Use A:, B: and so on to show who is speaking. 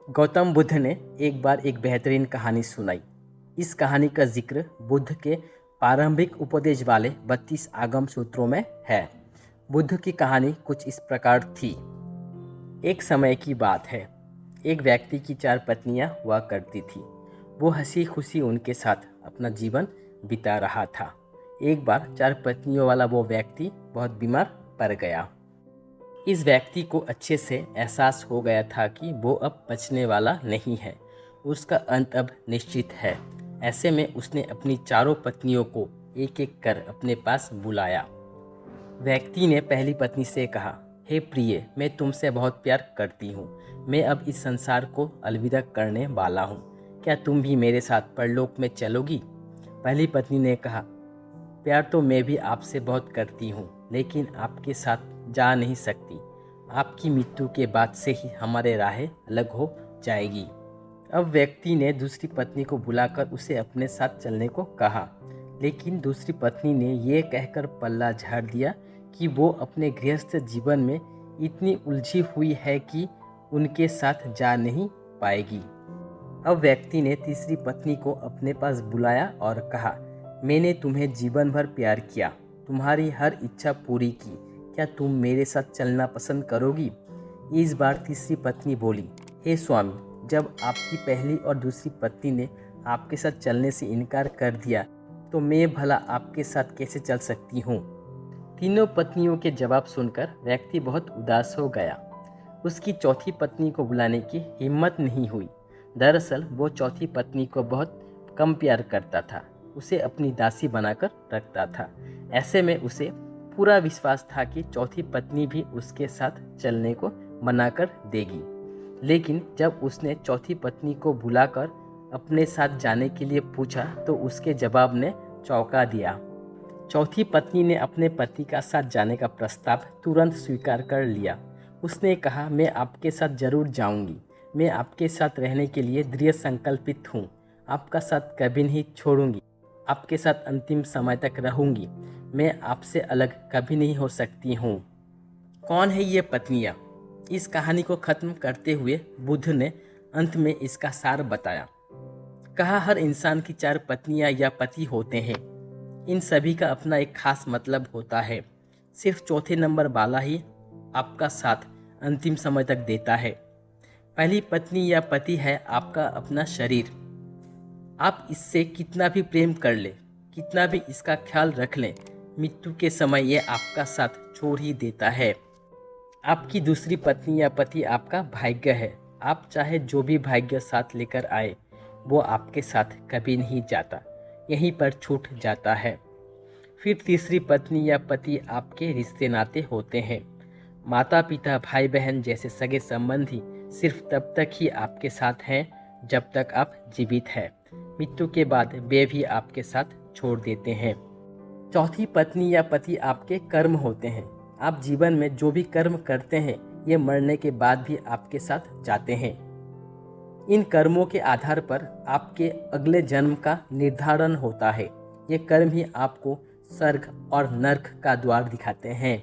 A: गौतम बुद्ध ने एक बार एक बेहतरीन कहानी सुनाई। इस कहानी का जिक्र बुद्ध के प्रारंभिक उपदेश वाले 32 आगम सूत्रों में है। बुद्ध की कहानी कुछ इस प्रकार थी। एक समय की बात है, एक व्यक्ति की 4 पत्नियां हुआ करती थी। वो हंसी खुशी उनके साथ अपना जीवन बिता रहा था। एक बार 4 पत्नियों वाला वो व्यक्ति बहुत बीमार पड़ गया। इस व्यक्ति को अच्छे से एहसास हो गया था कि वो अब बचने वाला नहीं है, उसका अंत अब निश्चित है। ऐसे में उसने अपनी चारों पत्नियों को एक एक कर अपने पास बुलाया। व्यक्ति ने पहली पत्नी से कहा, हे प्रिय, मैं तुमसे बहुत प्यार करती हूँ। मैं अब इस संसार को अलविदा करने वाला हूँ। क्या तुम भी मेरे साथ परलोक में चलोगी? पहली पत्नी ने कहा, प्यार तो मैं भी आपसे बहुत करती हूँ, लेकिन आपके साथ जा नहीं सकती। आपकी मृत्यु के बाद से ही हमारे राहें अलग हो जाएगी। अब व्यक्ति ने दूसरी पत्नी को बुलाकर उसे अपने साथ चलने को कहा, लेकिन दूसरी पत्नी ने ये कहकर पल्ला झाड़ दिया कि वो अपने गृहस्थ जीवन में इतनी उलझी हुई है कि उनके साथ जा नहीं पाएगी। अब व्यक्ति ने तीसरी पत्नी को अपने पास बुलाया और कहा, मैंने तुम्हें जीवन भर प्यार किया, तुम्हारी हर इच्छा पूरी की। क्या तुम मेरे साथ चलना पसंद करोगी? इस बार तीसरी पत्नी बोली, हे स्वामी, जब आपकी पहली और दूसरी पत्नी ने आपके साथ चलने से इनकार कर दिया, तो मैं भला आपके साथ कैसे चल सकती हूँ? तीनों पत्नियों के जवाब सुनकर व्यक्ति बहुत उदास हो गया। उसकी चौथी पत्नी को बुलाने की हिम्मत नहीं हुई। दरअसल वो चौथी पत्नी को बहुत कम प्यार करता था, उसे अपनी दासी बनाकर रखता था। ऐसे में उसे पूरा विश्वास था कि चौथी पत्नी भी उसके साथ चलने को मना कर देगी। लेकिन जब उसने चौथी पत्नी को बुलाकर अपने साथ जाने के लिए पूछा तो उसके जवाब ने चौंका दिया। चौथी पत्नी ने अपने पति का साथ जाने का प्रस्ताव तुरंत स्वीकार कर लिया। उसने कहा, मैं आपके साथ जरूर जाऊंगी। मैं आपके साथ रहने के लिए दृढ़ संकल्पित हूँ। आपका साथ कभी नहीं छोड़ूंगी। आपके साथ अंतिम समय तक रहूंगी। मैं आपसे अलग कभी नहीं हो सकती हूँ। कौन है ये पत्नियाँ? इस कहानी को ख़त्म करते हुए बुद्ध ने अंत में इसका सार बताया। कहा, हर इंसान की 4 पत्नियाँ या पति होते हैं। इन सभी का अपना एक खास मतलब होता है। सिर्फ चौथे नंबर वाला ही आपका साथ अंतिम समय तक देता है। पहली पत्नी या पति है आपका अपना शरीर। आप इससे कितना भी प्रेम कर ले, कितना भी इसका ख्याल रख लें, मृत्यु के समय ये आपका साथ छोड़ ही देता है। आपकी दूसरी पत्नी या पति आपका भाग्य है। आप चाहे जो भी भाग्य साथ लेकर आए, वो आपके साथ कभी नहीं जाता, यहीं पर छूट जाता है। फिर तीसरी पत्नी या पति आपके रिश्ते नाते होते हैं। माता पिता, भाई बहन जैसे सगे संबंधी सिर्फ तब तक ही आपके साथ हैं जब तक आप जीवित हैं। मृत्यु के बाद वे भी आपके साथ छोड़ देते हैं। चौथी पत्नी या पति आपके कर्म होते हैं। आप जीवन में जो भी कर्म करते हैं, ये मरने के बाद भी आपके साथ जाते हैं। इन कर्मों के आधार पर आपके अगले जन्म का निर्धारण होता है। ये कर्म ही आपको स्वर्ग और नर्क का द्वार दिखाते हैं।